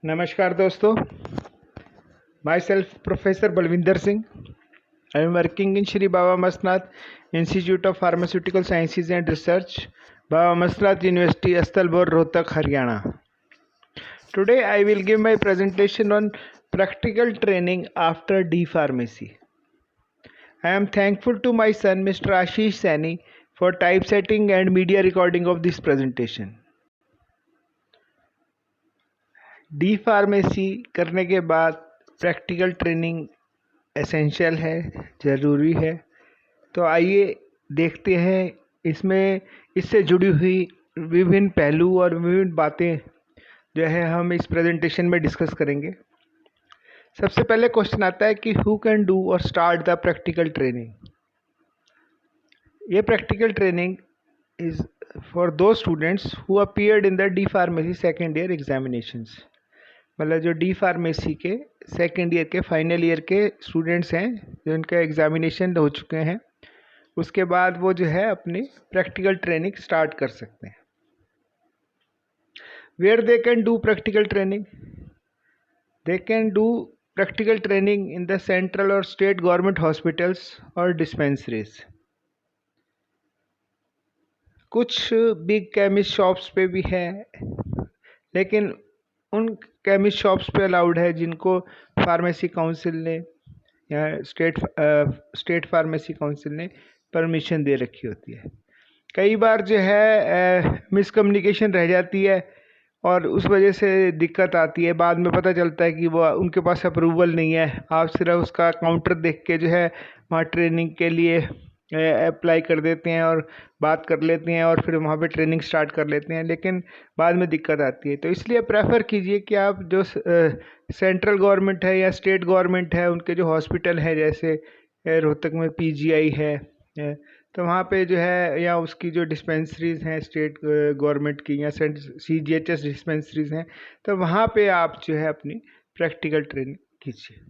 नमस्कार दोस्तों, myself professor Balwinder Singh. I am working in Shri Baba Masnath Institute of Pharmaceutical Sciences and Research, Baba Masnath University, Astalbor, Rohtak, Haryana. Today I will give my presentation on practical training after D Pharmacy. I am thankful to my son Mr. Ashish Saini for typesetting and media recording of this presentation. D pharmacy करने के बाद practical training essential है, ज़रूरी है. तो आइए देखते हैं इसमें इससे जुड़ी हुई विभिन्न पहलू और विभिन्न बातें जो है हम इस प्रेजेंटेशन में डिस्कस करेंगे. सबसे पहले क्वेश्चन आता है कि हु कैन डू और स्टार्ट द प्रैक्टिकल ट्रेनिंग. ये प्रैक्टिकल ट्रेनिंग इज़ फॉर दो students who appeared in the D pharmacy second year examinations. मतलब जो डी फार्मेसी के सेकेंड ईयर के फाइनल ईयर के स्टूडेंट्स हैं, जो उनका एग्जामिनेशन हो चुके हैं, उसके बाद वो जो है अपनी प्रैक्टिकल ट्रेनिंग स्टार्ट कर सकते हैं. Where they can do practical training. They can do practical training in the central और स्टेट गवर्नमेंट हॉस्पिटल्स और डिस्पेंसरीज. कुछ बिग केमिस्ट शॉप्स पे भी है, लेकिन उन केमिस्ट शॉप्स पे अलाउड है जिनको फार्मेसी काउंसिल ने या स्टेट फार्मेसी काउंसिल ने परमिशन दे रखी होती है. कई बार जो है मिसकम्युनिकेशन रह जाती है और उस वजह से दिक्कत आती है. बाद में पता चलता है कि वो उनके पास अप्रूवल नहीं है. आप सिर्फ उसका काउंटर देख के जो है वहाँ ट्रेनिंग के लिए अप्लाई कर देते हैं और बात कर लेते हैं और फिर वहाँ पे ट्रेनिंग स्टार्ट कर लेते हैं, लेकिन बाद में दिक्कत आती है. तो इसलिए प्रेफर कीजिए कि आप जो सेंट्रल गवर्नमेंट है या स्टेट गवर्नमेंट है उनके जो हॉस्पिटल है, जैसे रोहतक में पीजीआई है, तो वहाँ पे जो है, या उसकी जो डिस्पेंसरीज हैं स्टेट गवर्नमेंट की या सीजीएचएस डिस्पेंसरीज हैं, तो वहाँ पे आप जो है अपनी प्रैक्टिकल ट्रेनिंग कीजिए.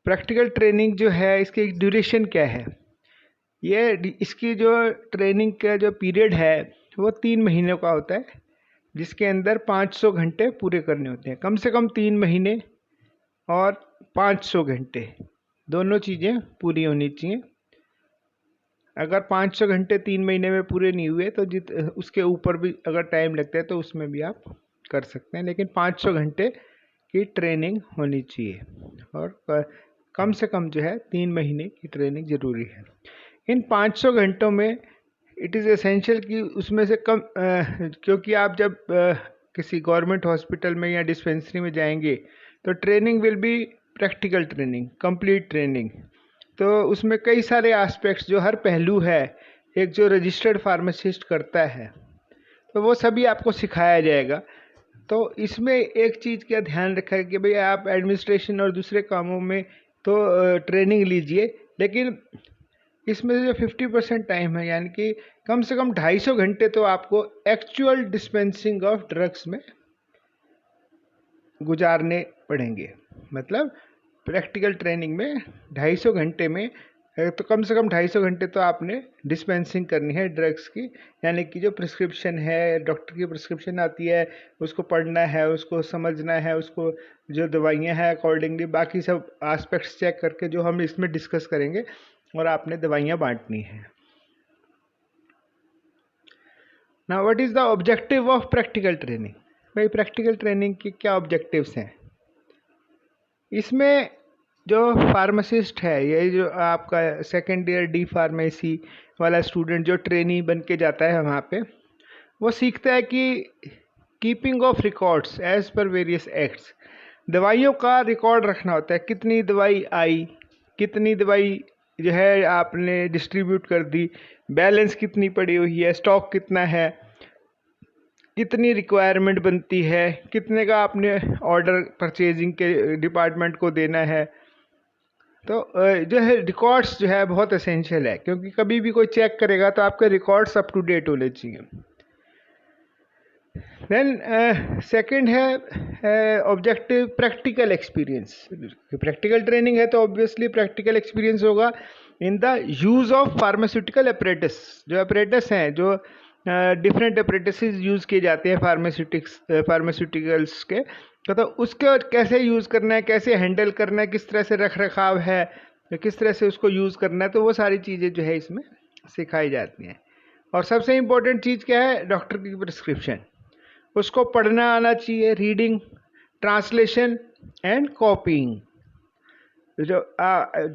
प्रैक्टिकल ट्रेनिंग जो है इसकी ड्यूरेशन क्या है. इसकी जो ट्रेनिंग का जो पीरियड है वो 3 महीने का होता है, जिसके अंदर 500 घंटे पूरे करने होते हैं. कम से कम 3 महीने और 500 घंटे दोनों चीज़ें पूरी होनी चाहिए. अगर 500 घंटे 3 महीने में पूरे नहीं हुए तो उसके ऊपर भी अगर टाइम लगता है तो उसमें भी आप कर सकते हैं, लेकिन 500 घंटे की ट्रेनिंग होनी चाहिए और कम से कम जो है 3 महीने की ट्रेनिंग ज़रूरी है. इन 500 घंटों में इट इज़ एसेंशियल कि उसमें से कम क्योंकि आप जब किसी गवर्नमेंट हॉस्पिटल में या डिस्पेंसरी में जाएंगे तो training will be practical training, complete training. तो उसमें कई सारे एस्पेक्ट्स, जो हर पहलू है एक जो रजिस्टर्ड फार्मासिस्ट करता है, तो वो सभी आपको सिखाया जाएगा. तो इसमें एक चीज़ का ध्यान रखा है कि भाई आप एडमिनिस्ट्रेशन और दूसरे कामों में तो ट्रेनिंग लीजिए, लेकिन इसमें जो 50% टाइम है, यानी कि कम से कम 250 घंटे तो आपको एक्चुअल डिस्पेंसिंग ऑफ ड्रग्स में गुजारने पड़ेंगे. मतलब प्रैक्टिकल ट्रेनिंग में 250 घंटे में तो कम से कम 250 घंटे तो आपने डिस्पेंसिंग करनी है ड्रग्स की, यानी कि जो प्रिस्क्रिप्शन है, डॉक्टर की प्रिस्क्रिप्शन आती है, उसको पढ़ना है, उसको समझना है, उसको जो दवाइयाँ हैं अकॉर्डिंगली बाकी सब एस्पेक्ट्स चेक करके जो हम इसमें डिस्कस करेंगे, और आपने दवाइयाँ बांटनी है. Now what is the objective of practical training. भाई प्रैक्टिकल ट्रेनिंग के क्या ऑब्जेक्टिव्स हैं. इसमें जो फार्मासिस्ट है, ये जो आपका सेकेंड ईयर डी फार्मेसी वाला स्टूडेंट जो ट्रेनी बन के जाता है वहाँ पे, वो सीखता है कि keeping of records as per various acts. दवाइयों का रिकॉर्ड रखना होता है, कितनी दवाई आई, कितनी दवाई जो है आपने डिस्ट्रीब्यूट कर दी, बैलेंस कितनी पड़ी हुई है, स्टॉक कितना है, कितनी रिक्वायरमेंट बनती है, कितने का आपने ऑर्डर परचेजिंग के डिपार्टमेंट को देना है. तो जो है रिकॉर्ड्स जो है बहुत एसेंशियल है, क्योंकि कभी भी कोई चेक करेगा तो आपके रिकॉर्ड्स अप टू डेट होने चाहिए. देन सेकंड है objective practical experience. Practical training है तो ऑब्वियसली प्रैक्टिकल एक्सपीरियंस होगा in the use of pharmaceutical apparatus. जो अपरेटस हैं, जो डिफरेंट अप्रेटिसेस यूज़ किए जाते हैं फार्मास्यूटिकल्स के, तो उसको कैसे यूज़ करना है, कैसे हैंडल करना है, किस तरह से रख रखाव है, किस तरह से उसको यूज़ करना है, तो वो सारी चीज़ें जो है इसमें सिखाई जाती हैं। और सबसे इम्पोर्टेंट चीज़ क्या है, डॉक्टर की प्रिस्क्रिप्शन, उसको पढ़ना आना चाहिए, रीडिंग, ट्रांसलेशन एंड कॉपीइंग। जो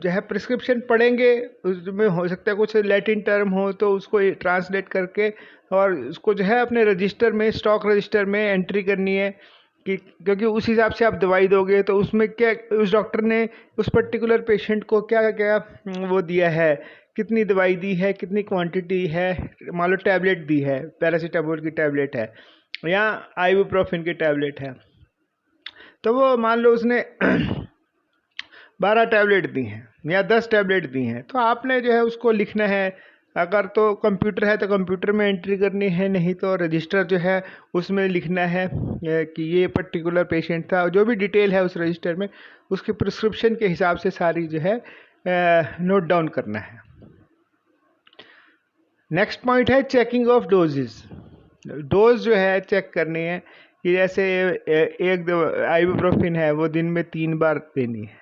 है प्रिस्क्रिप्शन पढ़ेंगे, उसमें हो सकता है कुछ लैटिन टर्म हो तो उसको ट्रांसलेट करके और उसको जो है अपने रजिस्टर में, स्टॉक रजिस्टर में एंट्री करनी है कि, क्योंकि उस हिसाब से आप दवाई दोगे तो उसमें क्या उस डॉक्टर ने उस पर्टिकुलर पेशेंट को क्या क्या वो दिया है, कितनी दवाई दी है, कितनी क्वांटिटी है, मान लो टैबलेट दी है, पैरासीटामोल की टैबलेट है या आइबुप्रोफेन की टैबलेट है, तो वो मान लो उसने 12 टैबलेट दी हैं या 10 टैबलेट दी हैं, तो आपने जो है उसको लिखना है। अगर तो कंप्यूटर है तो कंप्यूटर में एंट्री करनी है, नहीं तो रजिस्टर जो है उसमें लिखना है कि ये पर्टिकुलर पेशेंट था, जो भी डिटेल है उस रजिस्टर में उसकी प्रिस्क्रिप्शन के हिसाब से सारी जो है नोट डाउन करना है। नेक्स्ट पॉइंट है चेकिंग ऑफ डोजेस। डोज जो है चेक करनी है कि जैसे एक आइबुप्रोफेन है वो दिन में 3 बार देनी है,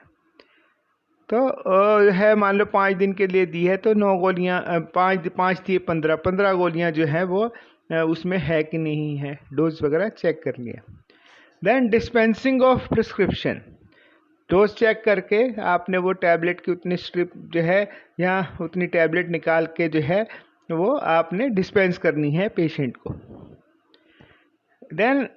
तो है मान लो 5 दिन के लिए दी है तो 9 गोलियाँ, 5 थी 15 गोलियाँ जो है वो उसमें है कि नहीं है, डोज वगैरह चेक करनी है। Then dispensing of prescription, dose check करके आपने वो टैबलेट की उतनी स्ट्रिप जो है या उतनी टैबलेट निकाल के जो है वो आपने डिस्पेंस करनी है पेशेंट को। देन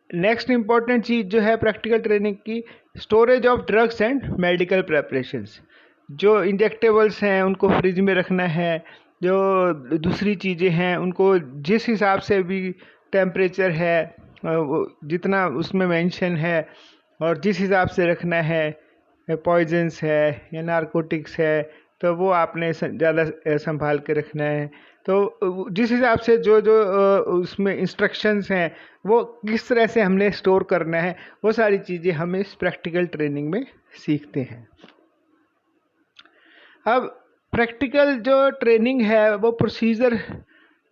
नेक्स्ट इम्पॉर्टेंट चीज़ जो है प्रैक्टिकल ट्रेनिंग की, storage of drugs and medical preparations. जो इंजेक्टेबल्स हैं उनको फ्रिज में रखना है, जो दूसरी चीज़ें हैं उनको जिस हिसाब से भी टेम्परेचर है वो जितना उसमें मेंशन है और जिस हिसाब से रखना है, पॉइजन्स है या नारकोटिक्स है तो वो आपने ज़्यादा संभाल के रखना है। तो जिस हिसाब से जो जो उसमें इंस्ट्रक्शंस हैं वो किस तरह से हमने स्टोर करना है, वो सारी चीज़ें हम इस प्रैक्टिकल ट्रेनिंग में सीखते हैं। अब प्रैक्टिकल जो ट्रेनिंग है वो प्रोसीजर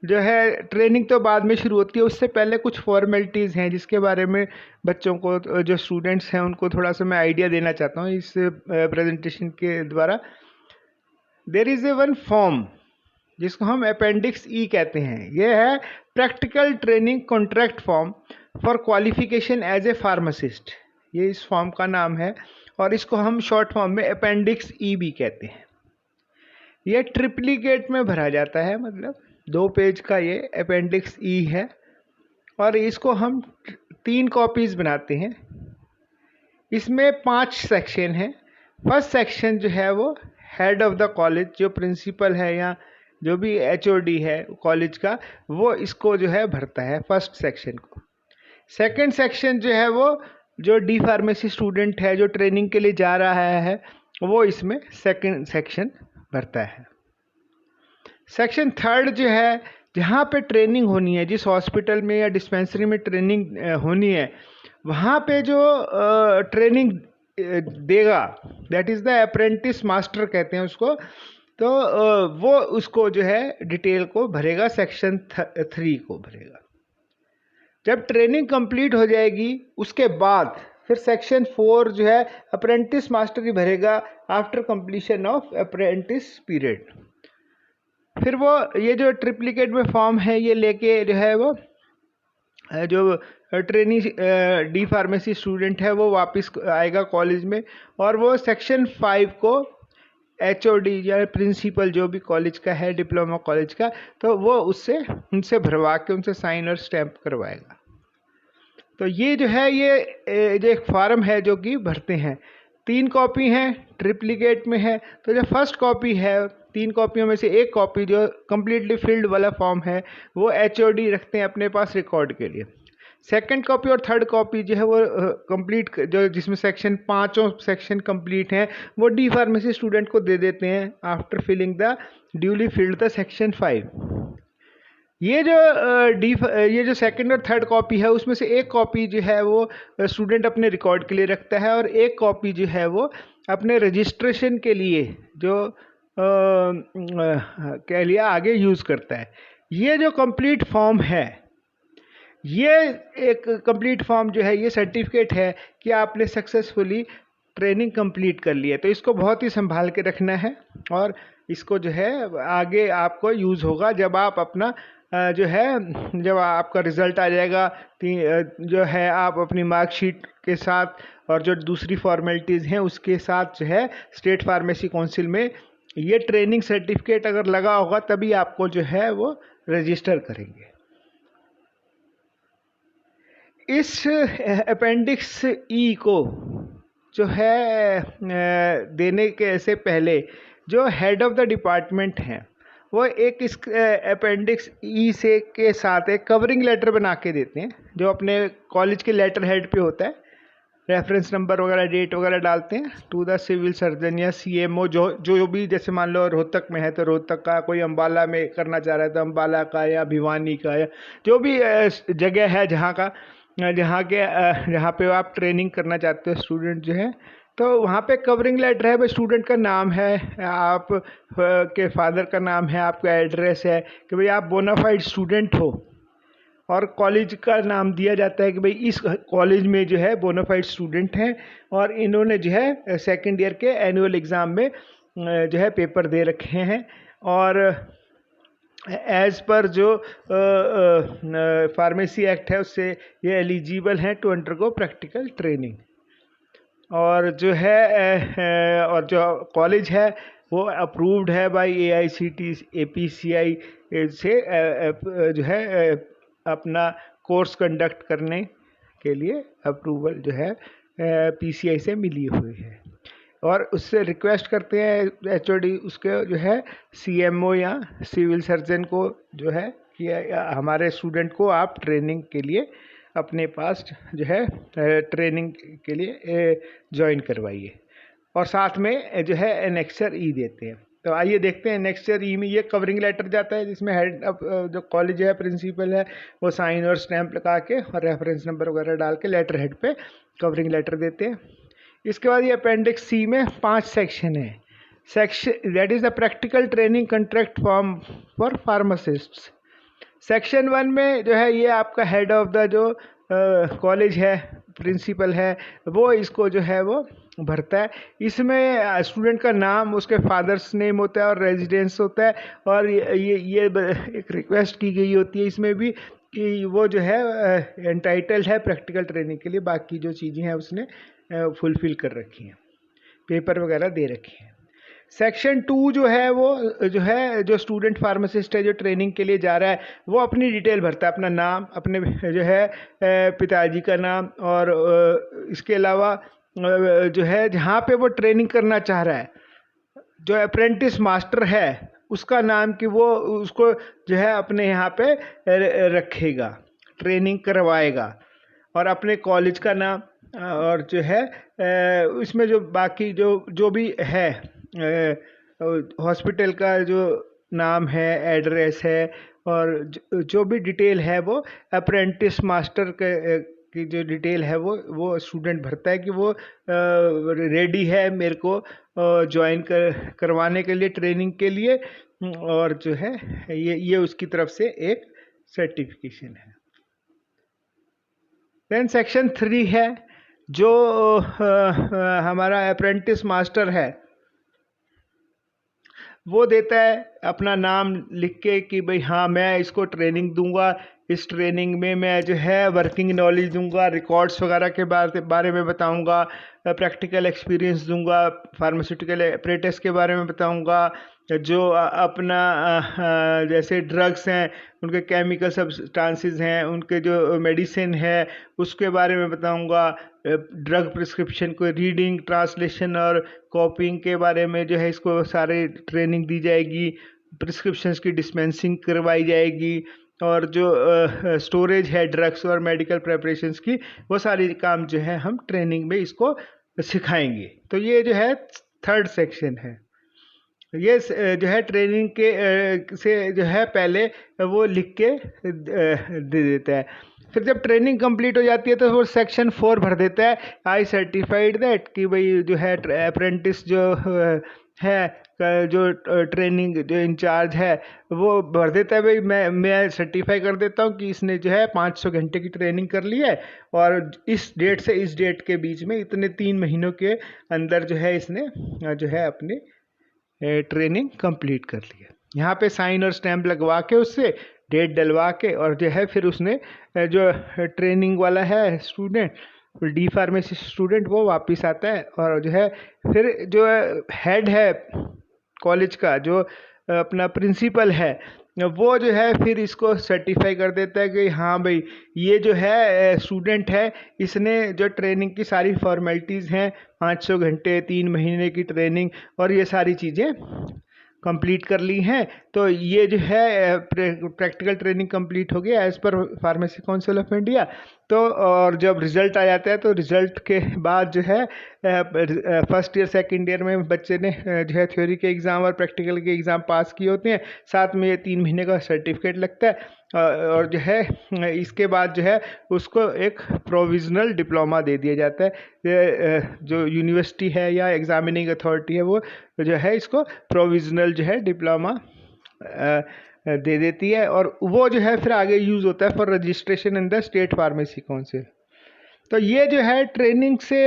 जो है, ट्रेनिंग तो बाद में शुरू होती है, उससे पहले कुछ फॉर्मेलिटीज़ हैं जिसके बारे में बच्चों को, जो स्टूडेंट्स हैं उनको थोड़ा सा मैं आइडिया देना चाहता हूँ इस प्रेजेंटेशन के द्वारा। There is a one form जिसको हम अपेंडिक्स ई कहते हैं। ये है practical training contract form for qualification as a pharmacist, ये इस फॉर्म का नाम है और इसको हम शॉर्ट फॉर्म में अपेंडिक्स ई भी कहते हैं। ये ट्रिप्लिकेट में भरा जाता है, मतलब 2 पेज का ये अपेंडिक्स ई है और इसको हम 3 कॉपीज़ बनाते हैं। इसमें 5 सेक्शन हैं। फर्स्ट सेक्शन जो है वो हेड ऑफ द कॉलेज, जो प्रिंसिपल है या जो भी एचओडी है कॉलेज का, वो इसको जो है भरता है फर्स्ट सेक्शन को। सेकंड सेक्शन जो है वो जो डी फार्मेसी स्टूडेंट है जो ट्रेनिंग के लिए जा रहा है वो इसमें सेकंड सेक्शन भरता है। सेक्शन थर्ड जो है जहाँ पे ट्रेनिंग होनी है, जिस हॉस्पिटल में या डिस्पेंसरी में ट्रेनिंग होनी है, वहाँ पे जो ट्रेनिंग देगा, that is the apprentice master कहते हैं उसको, तो वो उसको जो है डिटेल को भरेगा, सेक्शन 3 को भरेगा। जब ट्रेनिंग कंप्लीट हो जाएगी उसके बाद फिर सेक्शन 4 जो है अप्रेंटिस मास्टर ही भरेगा after completion of apprentice period. फिर वो ये जो ट्रिप्लिकेट में फॉर्म है ये लेके जो है वो जो ट्रेनी डी फार्मेसी स्टूडेंट है वो वापस आएगा कॉलेज में और वो सेक्शन 5 को एचओडी या प्रिंसिपल जो भी कॉलेज का है, डिप्लोमा कॉलेज का, तो वो उनसे भरवा के उनसे साइन और स्टैंप करवाएगा। तो ये जो है ये जो एक फॉर्म है जो कि भरते हैं। 3 कॉपी हैं, ट्रिप्लिकेट में है, तो जो फर्स्ट कॉपी है 3 कॉपियों में से एक कॉपी जो कम्प्लीटली फिल्ड वाला फॉर्म है वो एचओडी रखते हैं अपने पास रिकॉर्ड के लिए। सेकंड कॉपी और थर्ड कॉपी जो है वो कंप्लीट जो जिसमें सेक्शन 5 सेक्शन कंप्लीट हैं वो डी फार्मेसी स्टूडेंट को दे देते हैं after filling the duly filled the section 5। ये जो सेकंड और थर्ड कॉपी है उसमें से एक कॉपी जो है वो स्टूडेंट अपने रिकॉर्ड के लिए रखता है और एक कॉपी जो है वो अपने रजिस्ट्रेशन के लिए जो कह लिया आगे यूज़ करता है। ये जो कंप्लीट फॉर्म है, ये एक कंप्लीट फॉर्म जो है ये सर्टिफिकेट है कि आपने सक्सेसफुली ट्रेनिंग कंप्लीट कर ली है। तो इसको बहुत ही संभाल के रखना है और इसको जो है आगे आपको यूज़ होगा जब आप अपना जो है जब आपका रिज़ल्ट आ जाएगा जो है आप अपनी मार्कशीट के साथ और जो दूसरी फॉर्मेलिटीज़ हैं उसके साथ जो है स्टेट फार्मेसी काउंसिल में ये ट्रेनिंग सर्टिफिकेट अगर लगा होगा तभी आपको जो है वो रजिस्टर करेंगे। इस अपेंडिक्स ई को जो है देने के से पहले जो हेड ऑफ़ द डिपार्टमेंट हैं वो एक इस अपेंडिक्स ई से के साथ एक कवरिंग लेटर बना के देते हैं जो अपने कॉलेज के लेटर हेड पे होता है, रेफरेंस नंबर वगैरह डेट वगैरह डालते हैं टू द सिविल सर्जन या सीएमओ जो भी, जैसे मान लो रोहतक में है तो रोहतक का, कोई अम्बाला में करना चाह रहा है तो अम्बाला का या भिवानी का या जो भी जगह है जहाँ पे आप ट्रेनिंग करना चाहते हो स्टूडेंट जो है, तो वहाँ पे कवरिंग लेटर है, भाई स्टूडेंट का नाम है, आप के फादर का नाम है, आपका एड्रेस है कि भाई आप बोनाफाइड स्टूडेंट हो, और कॉलेज का नाम दिया जाता है कि भाई इस कॉलेज में जो है बोनाफाइड स्टूडेंट हैं और इन्होंने जो है सेकेंड ईयर के एनुअल एग्ज़ाम में जो है पेपर दे रखे हैं और एज़ पर जो फार्मेसी एक्ट है उससे ये एलिजिबल हैं टू अंडरगो प्रैक्टिकल ट्रेनिंग। और जो है और जो कॉलेज है वो अप्रूव्ड है बाय AICTE APCI से जो है अपना कोर्स कंडक्ट करने के लिए अप्रूवल जो है PCI से मिली हुई है और उससे रिक्वेस्ट करते हैं HOD उसके जो है CMO या सिविल सर्जन को जो है कि हमारे स्टूडेंट को आप ट्रेनिंग के लिए अपने पास जो है ट्रेनिंग के लिए ज्वाइन करवाइए और साथ में जो है एनेक्सर ई देते हैं। तो आइए देखते हैं एनेक्सर ई में ये कवरिंग लेटर जाता है जिसमें हेड जो कॉलेज है प्रिंसिपल है वो साइन और स्टैंप लगा के और रेफरेंस नंबर वगैरह डाल के लेटर हेड पे कवरिंग लेटर देते हैं। इसके बाद ये अपेंडिक्स सी में 5 सेक्शन है। Section that is the practical training contract form for pharmacists. Section 1 में जो है ये आपका हेड ऑफ़ द जो कॉलेज है प्रिंसिपल है वो इसको जो है वो भरता है। इसमें स्टूडेंट का नाम, उसके फादर्स नेम होता है और रेजिडेंस होता है और ये एक रिक्वेस्ट की गई होती है इसमें भी कि वो जो है एंटाइटल्ड है प्रैक्टिकल ट्रेनिंग के लिए, बाकी जो चीज़ें हैं उसने फुलफ़िल कर रखी हैं, पेपर वगैरह दे रखे हैं। सेक्शन 2 जो है वो जो है जो स्टूडेंट फार्मासिस्ट है जो ट्रेनिंग के लिए जा रहा है वो अपनी डिटेल भरता है, अपना नाम, अपने जो है पिताजी का नाम और इसके अलावा जो है जहाँ पे वो ट्रेनिंग करना चाह रहा है जो अप्रेंटिस मास्टर है उसका नाम कि वो उसको जो है अपने यहाँ पे रखेगा, ट्रेनिंग करवाएगा और अपने कॉलेज का नाम और जो है इसमें जो बाकी जो भी है हॉस्पिटल का जो नाम है, एड्रेस है और जो भी डिटेल है वो अप्रेंटिस मास्टर की जो डिटेल है वो स्टूडेंट भरता है कि वो रेडी है मेरे को ज्वाइन करवाने के लिए ट्रेनिंग के लिए और जो है ये उसकी तरफ से एक सर्टिफिकेशन है। देन सेक्शन 3 है जो हमारा अप्रेंटिस मास्टर है वो देता है अपना नाम लिख के कि भाई हाँ मैं इसको ट्रेनिंग दूंगा, इस ट्रेनिंग में मैं जो है वर्किंग नॉलेज दूंगा, रिकॉर्ड्स वगैरह के बारे में बताऊंगा, प्रैक्टिकल एक्सपीरियंस दूंगा, फार्मास्यूटिकल अप्रेंटिस के बारे में बताऊंगा, जो अपना जैसे ड्रग्स हैं उनके केमिकल सब्सटेंसेस हैं, उनके जो मेडिसिन है उसके बारे में बताऊंगा, ड्रग प्रिस्क्रिप्शन को रीडिंग, ट्रांसलेशन और कॉपिंग के बारे में जो है इसको सारे ट्रेनिंग दी जाएगी, प्रिस्क्रिप्शंस की डिस्पेंसिंग करवाई जाएगी और जो स्टोरेज है ड्रग्स और मेडिकल प्रेपरेशंस की वो सारी काम जो है हम ट्रेनिंग में इसको सिखाएंगे। तो ये जो है 3rd सेक्शन है। ये जो है ट्रेनिंग के से जो है पहले वो लिख के दे देता है। फिर जब ट्रेनिंग कंप्लीट हो जाती है तो वो सेक्शन 4 भर देता है, आई सर्टिफाइड दैट कि भाई जो है अप्रेंटिस जो है का जो ट्रेनिंग जो इंचार्ज है वो भर देता है, भाई मैं सर्टिफाई कर देता हूँ कि इसने जो है 500 घंटे की ट्रेनिंग कर ली है और इस डेट से इस डेट के बीच में इतने 3 महीनों के अंदर जो है इसने जो है अपनी ट्रेनिंग कंप्लीट कर ली है। यहाँ पे साइन और स्टैम्प लगवा के उससे डेट डलवा के और जो है फिर उसने जो ट्रेनिंग वाला है स्टूडेंट, डी फार्मेसी स्टूडेंट, वो वापस आता है और जो है फिर जो हेड है कॉलेज का, जो अपना प्रिंसिपल है, वो जो है फिर इसको सर्टिफाई कर देता है कि हाँ भाई ये जो है स्टूडेंट है, इसने जो ट्रेनिंग की सारी फॉर्मेलिटीज़ हैं, 500 घंटे 3 महीने की ट्रेनिंग और ये सारी चीज़ें कंप्लीट कर ली हैं, तो ये जो है प्रैक्टिकल ट्रेनिंग कंप्लीट हो गया as per pharmacy council of India. तो और जब रिज़ल्ट आ जाता है तो रिज़ल्ट के बाद जो है फर्स्ट ईयर सेकंड ईयर में बच्चे ने जो है थ्योरी के एग्ज़ाम और प्रैक्टिकल के एग्ज़ाम पास किए होते हैं, साथ में ये 3 महीने का सर्टिफिकेट लगता है और जो है इसके बाद जो है उसको एक प्रोविज़नल डिप्लोमा दे दिया जाता है। जो यूनिवर्सिटी है या एग्ज़ामिनिंग अथॉरिटी है वो जो है इसको प्रोविज़नल जो है डिप्लोमा दे देती है और वो जो है फिर आगे यूज़ होता है for registration in the state pharmacy council. तो ये जो है ट्रेनिंग से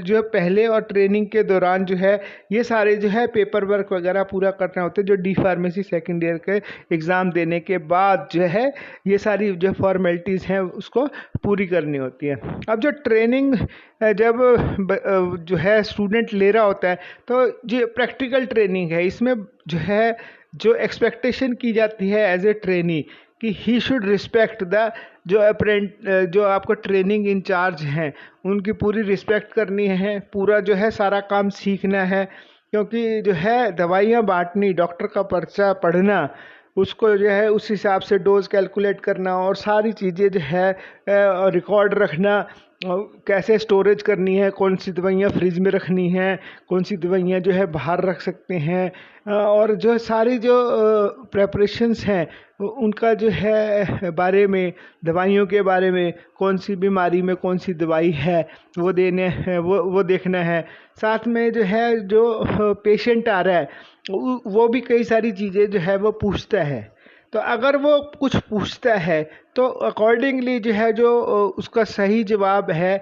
जो पहले और ट्रेनिंग के दौरान जो है ये सारे जो है पेपर वर्क वगैरह पूरा करना होता है, जो डी फार्मेसी सेकेंड ईयर के एग्ज़ाम देने के बाद जो है ये सारी जो फॉर्मेलिटीज़ हैं उसको पूरी करनी होती है। अब जो ट्रेनिंग जब जो है स्टूडेंट ले रहा होता है तो जो प्रैक्टिकल ट्रेनिंग है इसमें जो है जो एक्सपेक्टेशन की जाती है एज ए ट्रेनी कि ही शुड रिस्पेक्ट द जो आपको ट्रेनिंग इंचार्ज हैं उनकी पूरी रिस्पेक्ट करनी है, पूरा जो है सारा काम सीखना है, क्योंकि जो है दवाइयाँ बांटनी, डॉक्टर का पर्चा पढ़ना, उसको जो है उस हिसाब से डोज कैलकुलेट करना और सारी चीज़ें जो है रिकॉर्ड रखना, कैसे स्टोरेज करनी है, कौन सी दवाइयाँ फ्रिज में रखनी हैं, कौन सी दवाइयाँ जो है बाहर रख सकते हैं और जो सारी जो प्रेपरेशंस हैं उनका जो है बारे में, दवाइयों के बारे में, कौन सी बीमारी में कौन सी दवाई है वो देने वो देखना है। साथ में जो है जो पेशेंट आ रहा है वो भी कई सारी चीज़ें जो है वो पूछता है, तो अगर वो कुछ पूछता है तो अकॉर्डिंगली जो है जो उसका सही जवाब है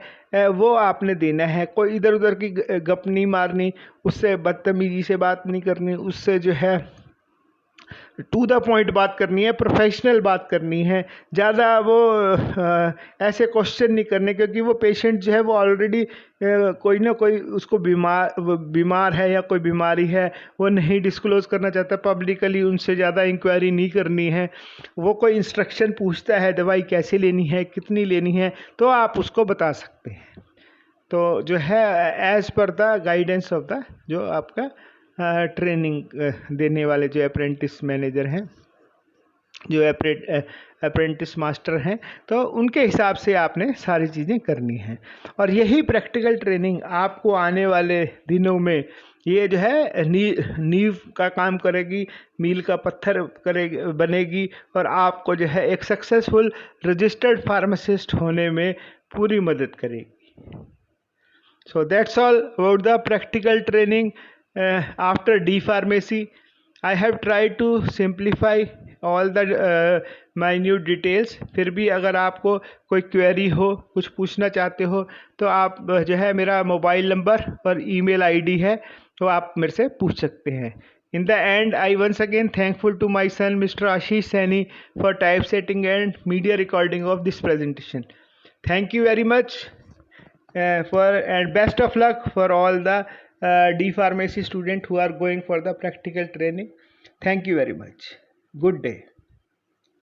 वो आपने देना है। कोई इधर उधर की गप नहीं मारनी, उससे बदतमीजी से बात नहीं करनी, उससे जो है टू द पॉइंट बात करनी है, प्रोफेशनल बात करनी है। ज़्यादा वो ऐसे क्वेश्चन नहीं करने, क्योंकि वो पेशेंट जो है वो ऑलरेडी कोई ना कोई उसको बीमार है या कोई बीमारी है वो नहीं डिस्क्लोज़ करना चाहता पब्लिकली, उनसे ज़्यादा इंक्वायरी नहीं करनी है। वो कोई इंस्ट्रक्शन पूछता है दवाई कैसे लेनी है, कितनी लेनी है, तो आप उसको बता सकते हैं। तो जो है as per the guidance of the जो आपका ट्रेनिंग देने वाले जो अप्रेंटिस मैनेजर हैं, जो अप्रेंटिस मास्टर हैं, तो उनके हिसाब से आपने सारी चीज़ें करनी हैं। और यही प्रैक्टिकल ट्रेनिंग आपको आने वाले दिनों में ये जो है नींव का काम करेगी, मील का पत्थर बनेगी और आपको जो है एक सक्सेसफुल रजिस्टर्ड फार्मासिस्ट होने में पूरी मदद करेगी। So that's all about the practical training after D pharmacy. I have tried to simplify all the minute details. फिर भी अगर आपको कोई क्वेरी हो, कुछ पूछना चाहते हो, तो आप जो है मेरा मोबाइल नंबर और ईमेल आईडी है, तो आप मेरे से पूछ सकते हैं। In the end, I once again thankful to my son Mr. Ashish Saini for typesetting and media recording of this presentation. Thank you very much. And best of luck for all the D pharmacy students who are going for the practical training. Thank you very much. Good day.